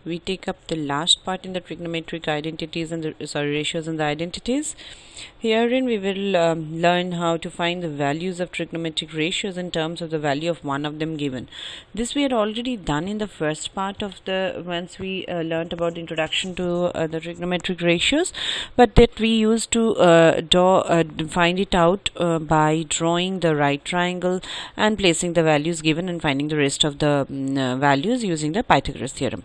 we take up the last part in the trigonometric identities and the ratios and the identities. Herein we will learn how to find the values of trigonometric ratios in terms of the value of one of them given. This we had already done in the first part of the once we learned about the introduction to the trigonometric ratios, but that we used to find it out by drawing the right triangle and placing the values given and finding the rest of the values using the Pythagoras theorem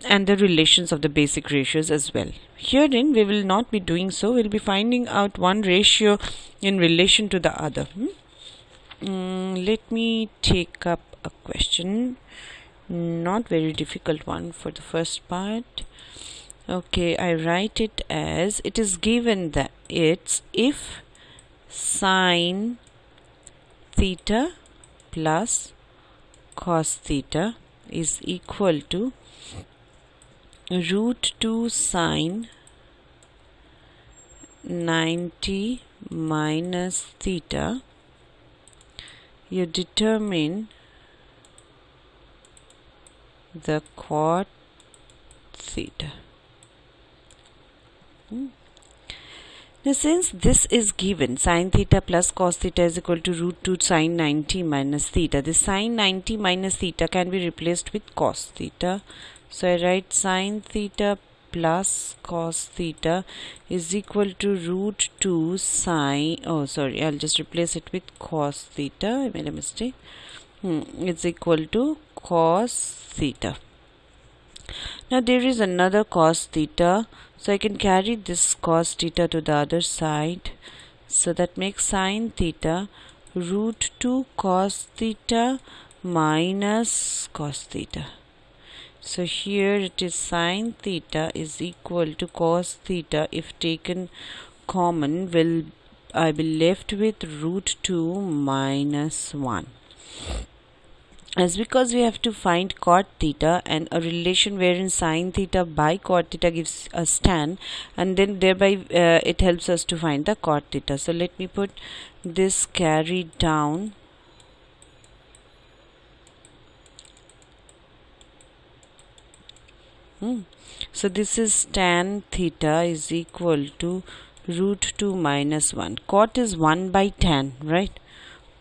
and the relations of the basic ratios as well. Herein we will not be doing so. We'll be finding out one ratio in relation to the other. Let me take up a question, not very difficult one for the first part. Okay, I write it as it is given that it's if sine theta plus cos theta is equal to root 2 sine 90 minus theta, you determine the cot theta. Now since this is given, sine theta plus cos theta is equal to root 2 sine 90 minus theta, this sine 90 minus theta can be replaced with cos theta. So I write sine theta plus cos theta is equal to root 2 sine, I'll just replace it with cos theta, I made a mistake. It's equal to cos theta. Now there is another cos theta, so I can carry this cos theta to the other side. So that makes sine theta root 2 cos theta minus cos theta. So here it is sine theta is equal to cos theta. If taken common, I will be left with root 2 minus 1. As because we have to find cot theta and a relation wherein sine theta by cot theta gives us tan, and then thereby it helps us to find the cot theta. So let me put this carried down. So this is tan theta is equal to root 2 minus 1. Cot is 1 by tan, right?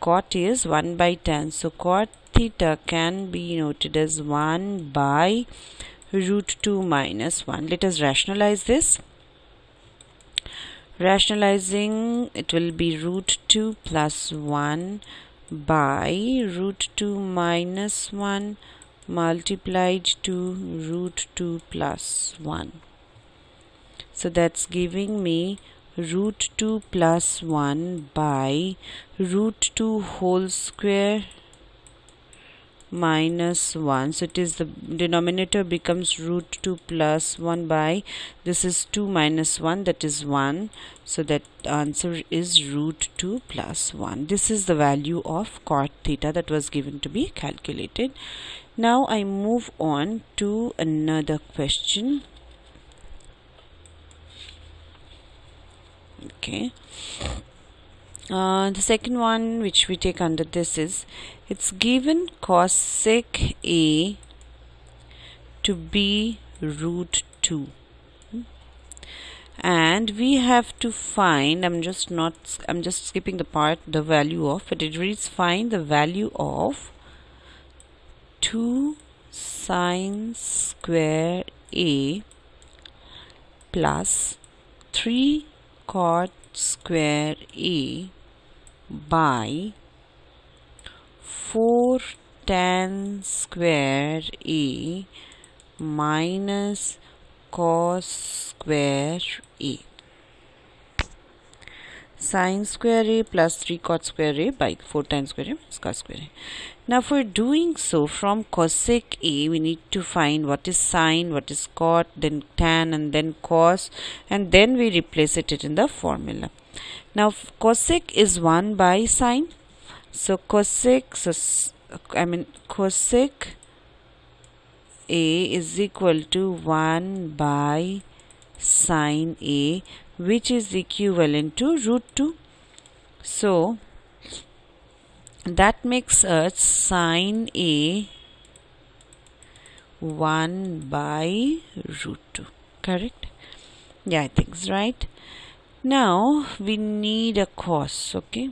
Cot is 1 by tan. So cot theta can be noted as 1 by root 2 minus 1. Let us rationalize this. Rationalizing, it will be root 2 plus 1 by root 2 minus 1 multiplied to root 2 plus 1. So that's giving me root 2 plus 1 by root 2 whole square minus 1. So it is the denominator becomes root 2 plus 1 by, this is 2 minus 1, that is 1. So that answer is root 2 plus 1. This is the value of cot theta that was given to be calculated. Now I move on to another question. Okay. The second one which we take under this is, it's given cosec A to be root 2. And we have to find, I'm just skipping the part, the value of, but it reads find the value of 2 sine square A plus 3 cot square A by 4 tan square A minus cos square A. Sine square A plus 3 cot square A by 4 tan square A minus cos square A. Now for doing so, from cosec A we need to find what is sine, what is cot, then tan, and then cos, and then we replace it in the formula. Now cosec is 1 by sine, so cosec A is equal to 1 by sine A, which is equivalent to root 2. So that makes us sine A 1 by root 2. Correct? Yeah, I think it's right. Now we need a cos. Okay,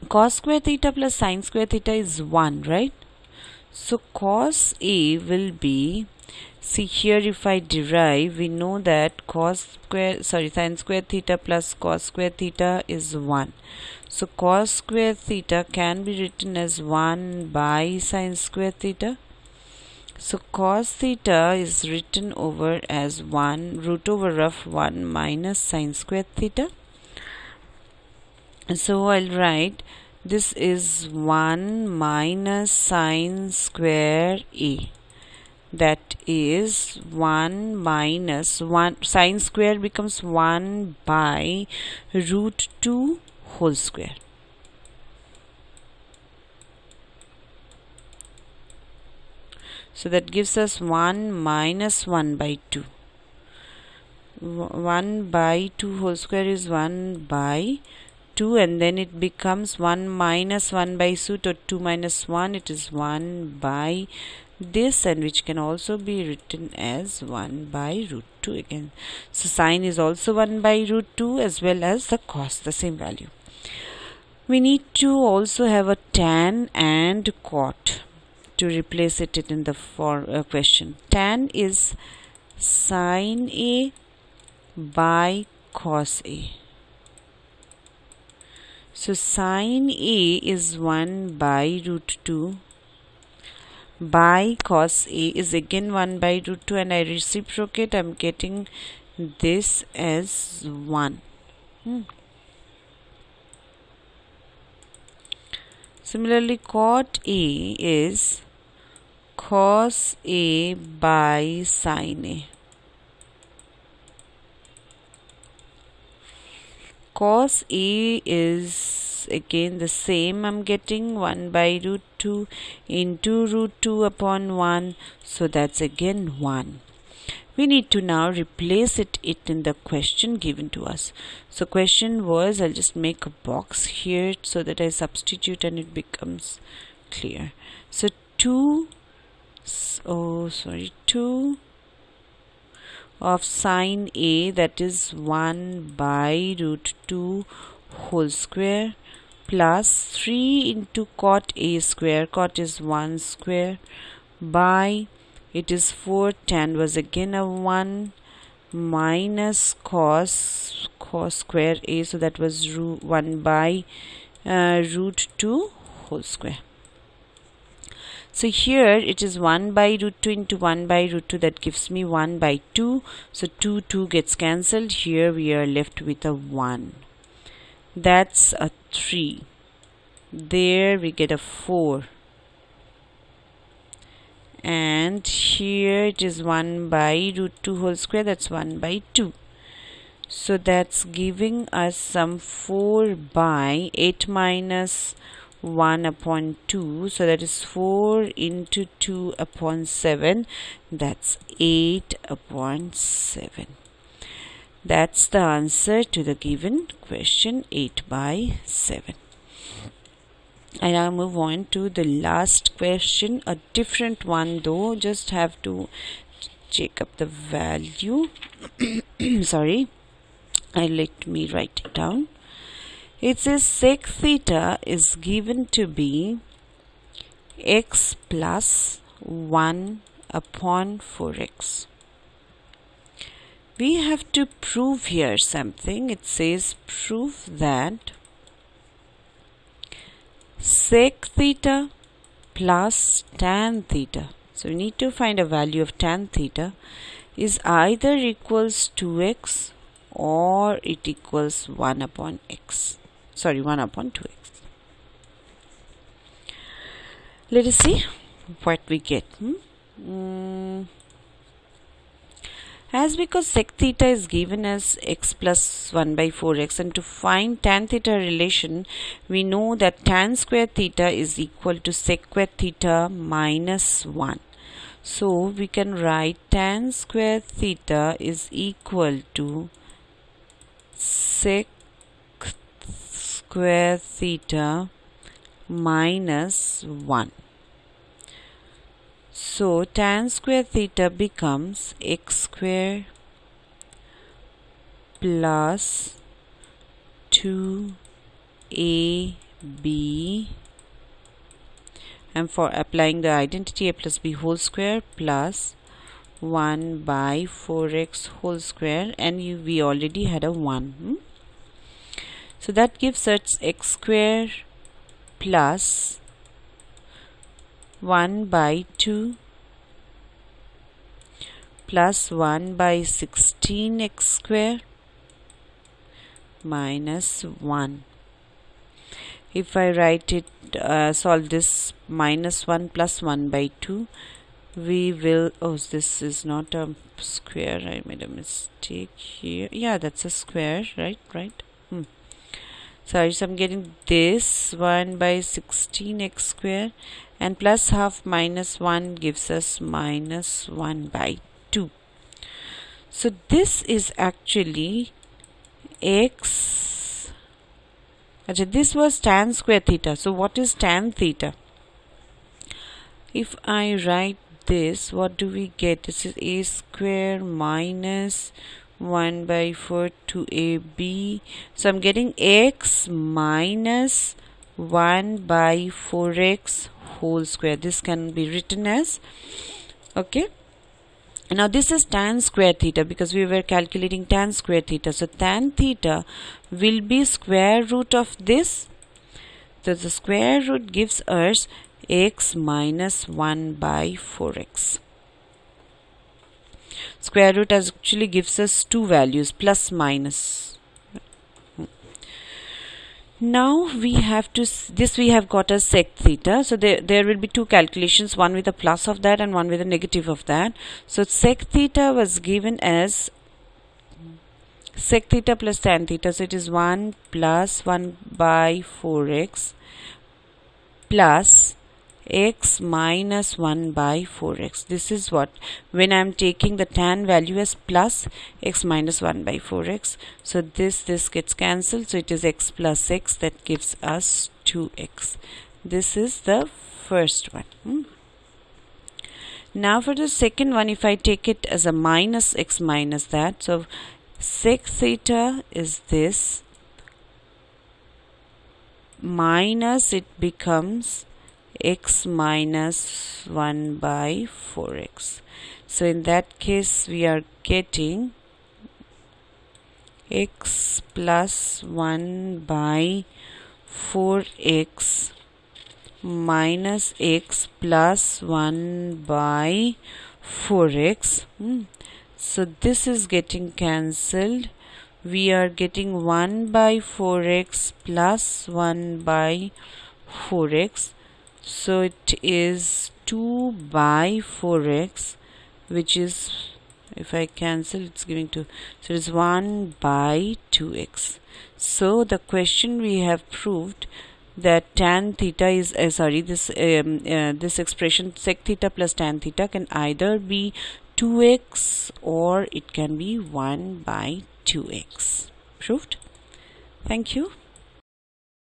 cos square theta plus sin square theta is 1, right? So cos A will be, see here, if I derive, we know that sin square theta plus cos square theta is 1. So cos square theta can be written as 1 by sin square theta. So cos theta is written over as 1 root over of 1 minus sin square theta. So I'll write this is 1 minus sin square A. That is 1 minus 1, sin square becomes 1 by root 2 whole square. So that gives us 1 minus 1 by 2. 1 by 2 whole square is 1 by 2, and then it becomes 1 minus 1 by 2 minus 1, it is 1 by this, and which can also be written as 1 by root 2 again. So sine is also 1 by root 2 as well as the cos, the same value. We need to also have a tan and cot to replace it in the question. Tan is sin A by cos A. So sin A is 1 by root 2 by cos A is again 1 by root 2, and I reciprocate, I'm getting this as 1. Similarly, cot A is cos A by sin A. Cos A is again the same, I'm getting 1 by root 2 into root 2 upon 1, so that's again 1. We need to now replace it in the question given to us. So question was, I'll just make a box here so that I substitute and it becomes clear. So 2 of sin A, that is 1 by root 2 whole square, plus 3 into cot A square, cot is 1 square, by, it is 4, tan was again a 1, minus cos square A, so that was 1 by root 2 whole square. So here it is 1 by root 2 into 1 by root 2, that gives me 1 by 2. So 2 gets cancelled. Here we are left with a 1. That's a 3. There we get a 4. And here it is 1 by root 2 whole square, that's 1 by 2. So that's giving us some 4 by 8 minus 1 upon 2, so that is 4 into 2 upon 7, that's 8 upon 7. That's the answer to the given question, 8 by 7. I now move on to the last question, a different one though, just have to check up the value. Sorry, let me write it down. It says sec theta is given to be x plus 1 upon 4x. We have to prove here something. It says prove that sec theta plus tan theta, so we need to find a value of tan theta, is either equals 2x or it equals 1 upon x. 1 upon 2x. Let us see what we get. As because sec theta is given as x plus 1 by 4x, and to find tan theta relation, we know that tan square theta is equal to sec square theta minus 1. So we can write tan square theta is equal to sec square theta minus 1. So tan square theta becomes x square plus 2ab, and for applying the identity, a plus b whole square plus 1 by 4x whole square, and we already had a 1. So that gives us x square plus 1 by 2 plus 1 by 16x square minus 1. If I write it, solve this, minus 1 plus 1 by 2, we will, oh, this is not a square, I made a mistake here. Yeah, that's a square, right? Sorry, so I'm getting this 1 by 16x square, and plus half minus 1 gives us minus 1 by 2. So this is actually x. This was tan square theta. So what is tan theta? If I write this, what do we get? This is a square minus 1 by 4 2ab. So I'm getting x minus 1 by 4x whole square. This can be written as, okay. Now this is tan square theta because we were calculating tan square theta. So tan theta will be square root of this. So the square root gives us x minus 1 by 4x. Square root actually gives us two values, plus minus. Now we have to, this we have got as sec theta. So there will be two calculations, one with a plus of that and one with a negative of that. So sec theta was given as sec theta plus tan theta. So it is 1 plus 1 by 4x plus x minus 1 by 4x. This is what, when I am taking the tan value as plus x minus 1 by 4x. So this gets cancelled. So it is x plus x, that gives us 2x. This is the first one. Now for the second one, if I take it as a minus x minus that, so sec theta is this, minus it becomes x minus 1 by 4x. So in that case we are getting x plus 1 by 4x minus x plus 1 by 4x. So this is getting cancelled. We are getting 1 by 4x plus 1 by 4x. So it is 2 by 4x, which is, if I cancel, it's giving 2. So it is 1 by 2x. So the question we have proved that tan theta is, this expression sec theta plus tan theta can either be 2x or it can be 1 by 2x. Proved? Thank you.